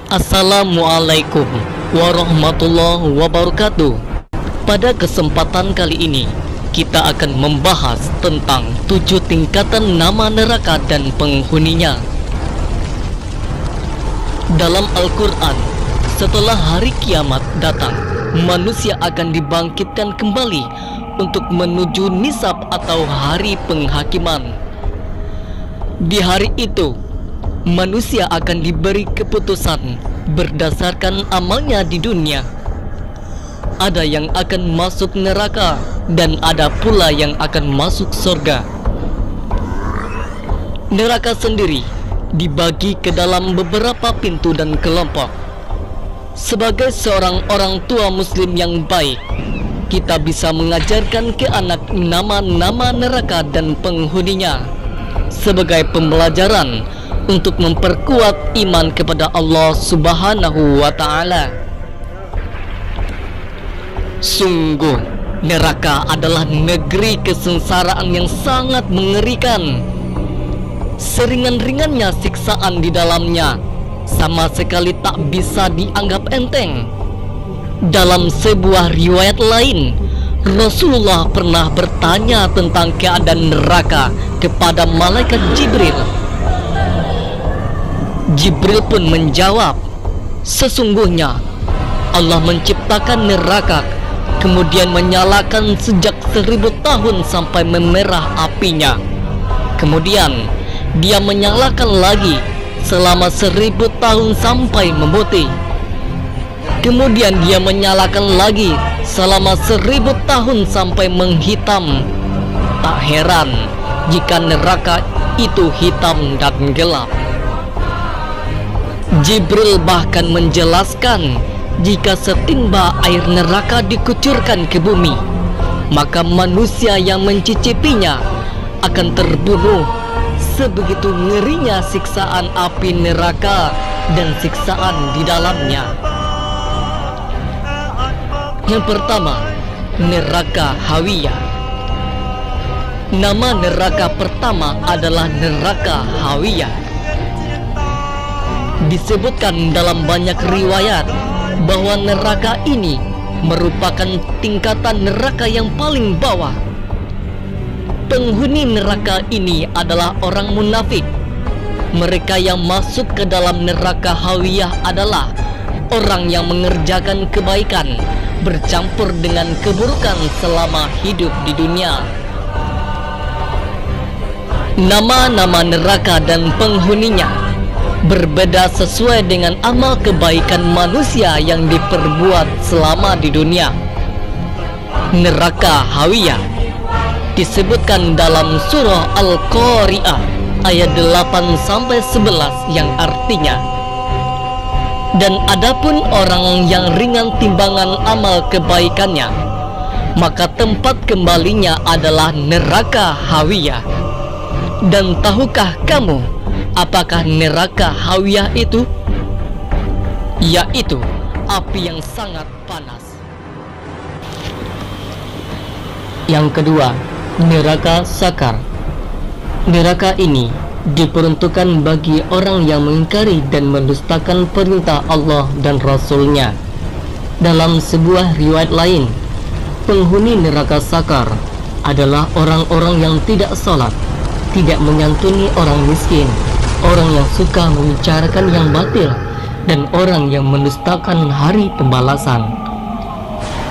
Assalamualaikum warahmatullahi wabarakatuh. Pada kesempatan kali ini kita akan membahas tentang 7 tingkatan nama neraka dan penghuninya. Dalam Al-Quran, setelah hari kiamat datang, manusia akan dibangkitkan kembali untuk menuju nisab atau hari penghakiman. Di hari itu, manusia akan diberi keputusan berdasarkan amalnya di dunia. Ada yang akan masuk neraka dan ada pula yang akan masuk surga. Neraka sendiri dibagi ke dalam beberapa pintu dan kelompok. Sebagai seorang orang tua muslim yang baik, kita bisa mengajarkan ke anak nama-nama neraka dan penghuninya sebagai pembelajaran untuk memperkuat iman kepada Allah Subhanahu wa Ta'ala. Sungguh, neraka adalah negeri kesengsaraan yang sangat mengerikan. Seringan-ringannya siksaan di dalamnya sama sekali tak bisa dianggap enteng. Dalam sebuah riwayat lain, Rasulullah pernah bertanya tentang keadaan neraka kepada malaikat Jibril. Jibril pun menjawab, sesungguhnya Allah menciptakan neraka, kemudian menyalakan sejak 1000 tahun sampai memerah apinya. Kemudian dia menyalakan lagi selama 1000 tahun sampai memutih. Kemudian dia menyalakan lagi selama 1000 tahun sampai menghitam. Tak heran jika neraka itu hitam dan gelap. Jibril bahkan menjelaskan, jika setimba air neraka dikucurkan ke bumi, maka manusia yang mencicipinya akan terbunuh. Sebegitu ngerinya siksaan api neraka dan siksaan di dalamnya. Yang pertama, neraka Hawiyah. Nama neraka pertama adalah neraka Hawiyah. Disebutkan dalam banyak riwayat bahwa neraka ini merupakan tingkatan neraka yang paling bawah. Penghuni neraka ini adalah orang munafik. Mereka yang masuk ke dalam neraka Hawiyah adalah orang yang mengerjakan kebaikan bercampur dengan keburukan selama hidup di dunia. Nama-nama neraka dan penghuninya berbeda sesuai dengan amal kebaikan manusia yang diperbuat selama di dunia. Neraka Hawiyah disebutkan dalam surah Al-Qari'ah ayat 8-11 yang artinya, dan adapun orang yang ringan timbangan amal kebaikannya, maka tempat kembalinya adalah neraka Hawiyah. Dan tahukah kamu apakah neraka Hawiyah itu? Yaitu api yang sangat panas. Yang kedua, neraka Sakar. Neraka ini diperuntukkan bagi orang yang mengingkari dan mendustakan perintah Allah dan Rasul-Nya. Dalam sebuah riwayat lain, penghuni neraka Sakar adalah orang-orang yang tidak salat, tidak menyantuni orang miskin, orang yang suka membicarakan yang batil, dan orang yang mendustakan hari pembalasan.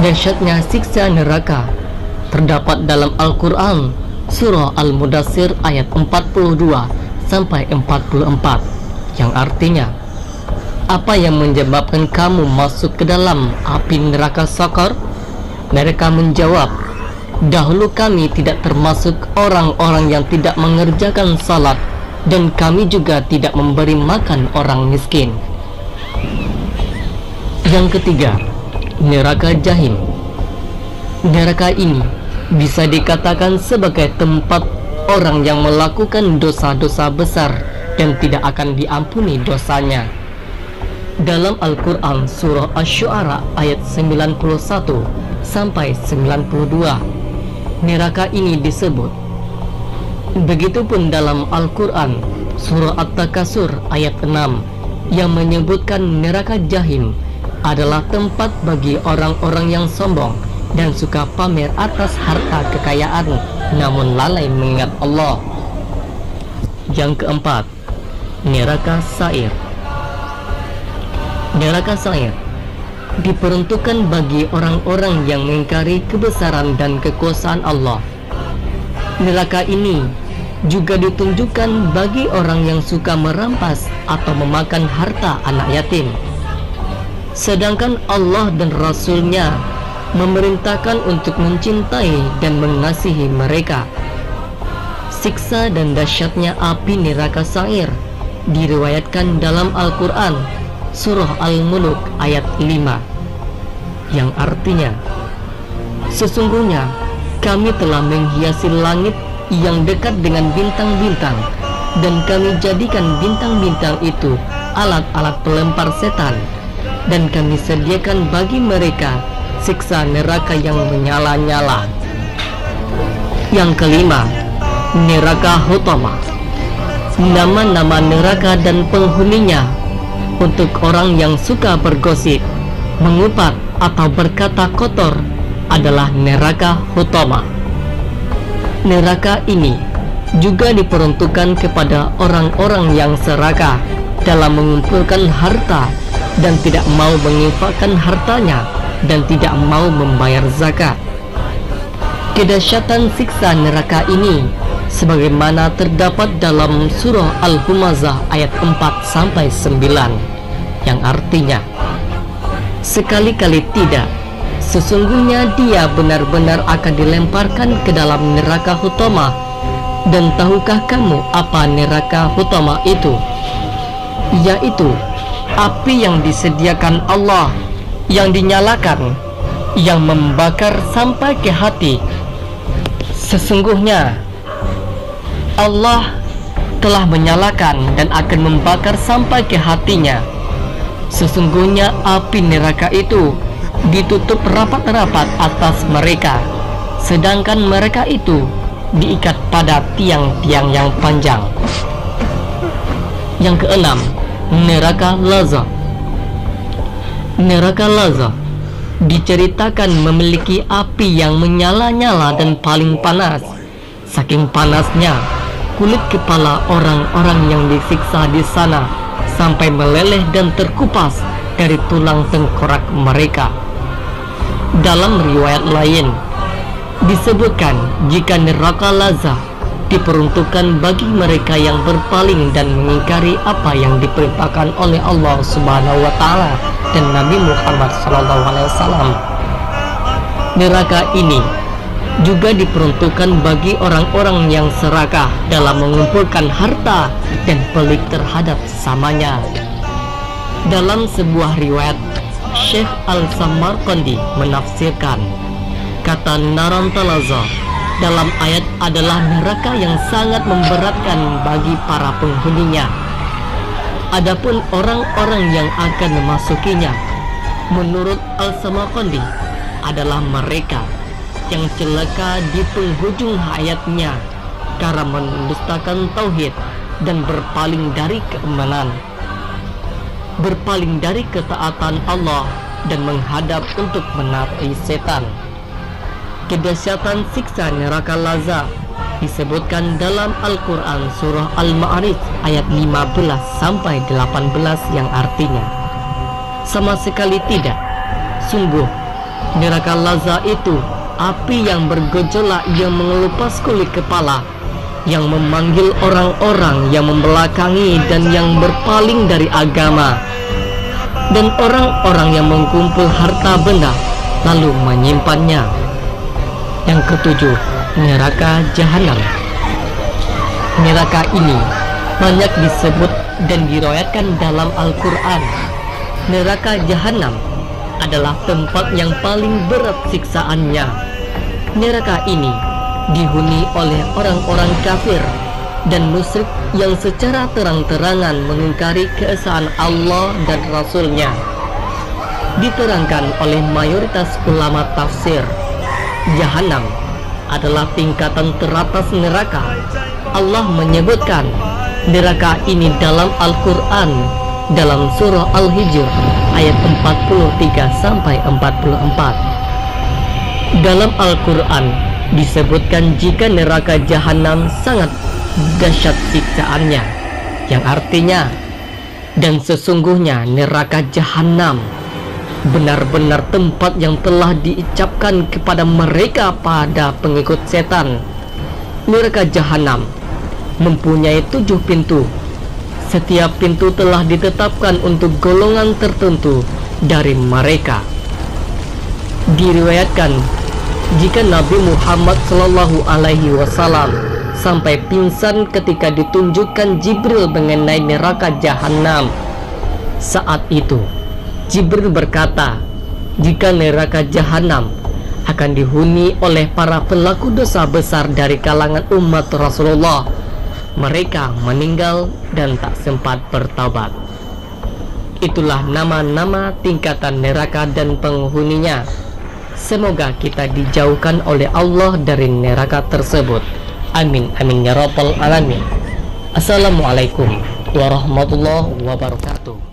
Dahsyatnya siksa neraka terdapat dalam Al-Quran surah Al-Mudassir ayat 42-44, yang artinya, apa yang menyebabkan kamu masuk ke dalam api neraka Sakar? Mereka menjawab, dahulu kami tidak termasuk orang-orang yang tidak mengerjakan salat, dan kami juga tidak memberi makan orang miskin. Yang ketiga, neraka Jahim. Neraka ini bisa dikatakan sebagai tempat orang yang melakukan dosa-dosa besar dan tidak akan diampuni dosanya. Dalam Al-Quran surah Asy-Syu'ara ayat 91-92, neraka ini disebut. Begitupun dalam Al-Quran surah At-Takasur ayat 6 yang menyebutkan neraka Jahim adalah tempat bagi orang-orang yang sombong dan suka pamer atas harta kekayaan namun lalai mengingat Allah. Yang keempat, neraka Sa'ir. Neraka Sa'ir diperuntukkan bagi orang-orang yang mengingkari kebesaran dan kekuasaan Allah. Neraka ini juga ditunjukkan bagi orang yang suka merampas atau memakan harta anak yatim. Sedangkan Allah dan Rasul-Nya memerintahkan untuk mencintai dan mengasihi mereka. Siksa dan dahsyatnya api neraka Sa'ir diriwayatkan dalam Al-Quran Surah Al-Muluk ayat 5, yang artinya, sesungguhnya kami telah menghiasi langit yang dekat dengan bintang-bintang, dan kami jadikan bintang-bintang itu alat-alat pelempar setan, dan kami sediakan bagi mereka siksa neraka yang menyala-nyala. Yang kelima, neraka Hutama. Nama-nama neraka dan penghuninya untuk orang yang suka bergosip, mengupat atau berkata kotor adalah neraka Hutama. Neraka ini juga diperuntukkan kepada orang-orang yang serakah dalam mengumpulkan harta dan tidak mau menginfakkan hartanya dan tidak mau membayar zakat. Kedahsyatan siksa neraka ini sebagaimana terdapat dalam surah Al-Humazah ayat 4-9, yang artinya, sekali-kali tidak, sesungguhnya dia benar-benar akan dilemparkan ke dalam neraka Hutama. Dan tahukah kamu apa neraka Hutama itu? Yaitu api yang disediakan Allah, yang dinyalakan, yang membakar sampai ke hati. Sesungguhnya Allah telah menyalakan dan akan membakar sampai ke hatinya. Sesungguhnya api neraka itu ditutup rapat-rapat atas mereka, sedangkan mereka itu diikat pada tiang-tiang yang panjang. Yang keenam, neraka Lazah. Neraka Lazah diceritakan memiliki api yang menyala-nyala dan paling panas. Saking panasnya, kulit kepala orang-orang yang disiksa di sana sampai meleleh dan terkupas dari tulang tengkorak mereka. Dalam riwayat lain disebutkan jika neraka Lazah diperuntukkan bagi mereka yang berpaling dan mengingkari apa yang diperintahkan oleh Allah Subhanahu wa taala dan Nabi Muhammad SAW. Neraka ini juga diperuntukkan bagi orang-orang yang serakah dalam mengumpulkan harta dan pelik terhadap sesamanya. Dalam sebuah riwayat, Syekh Al-Samarqandi menafsirkan kata Narantalaza dalam ayat adalah neraka yang sangat memberatkan bagi para penghuninya. Adapun orang-orang yang akan memasukinya, menurut Al-Samarqandi, adalah mereka yang celaka di penghujung hayatnya karena mendustakan tauhid dan berpaling dari keimanan, berpaling dari ketaatan Allah dan menghadap untuk menaati setan. Kedahsyatan siksa neraka Lazah disebutkan dalam Al-Quran surah Al-Ma'arij ayat 15-18 yang artinya, sama sekali tidak, sungguh neraka Lazah itu api yang bergejolak yang mengelupas kulit kepala, yang memanggil orang-orang yang membelakangi dan yang berpaling dari agama, dan orang-orang yang mengkumpul harta benda lalu menyimpannya. Yang ketujuh, neraka Jahanam. Neraka ini banyak disebut dan diriwayatkan dalam Al-Quran. Neraka Jahanam adalah tempat yang paling berat siksaannya. Neraka ini dihuni oleh orang-orang kafir dan musyrik yang secara terang-terangan mengingkari keesaan Allah dan Rasul-Nya. Diterangkan oleh mayoritas ulama tafsir, Jahanam adalah tingkatan teratas neraka. Allah menyebutkan neraka ini dalam Al-Quran dalam surah Al-Hijr ayat 43-44. Dalam Al-Quran disebutkan jika neraka jahanam sangat dahsyat siksaannya, yang artinya, dan sesungguhnya neraka jahanam benar-benar tempat yang telah diucapkan kepada mereka pada pengikut setan. Neraka jahanam mempunyai 7 pintu. Setiap pintu telah ditetapkan untuk golongan tertentu dari mereka. Diriwayatkan jika Nabi Muhammad SAW sampai pingsan ketika ditunjukkan Jibril mengenai neraka jahanam. Saat itu Jibril berkata, jika neraka jahanam akan dihuni oleh para pelaku dosa besar dari kalangan umat Rasulullah, mereka meninggal dan tak sempat bertaubat. Itulah nama-nama tingkatan neraka dan penghuninya. Semoga kita dijauhkan oleh Allah dari neraka tersebut. Amin amin ya rabbal alamin. Assalamualaikum warahmatullahi wabarakatuh.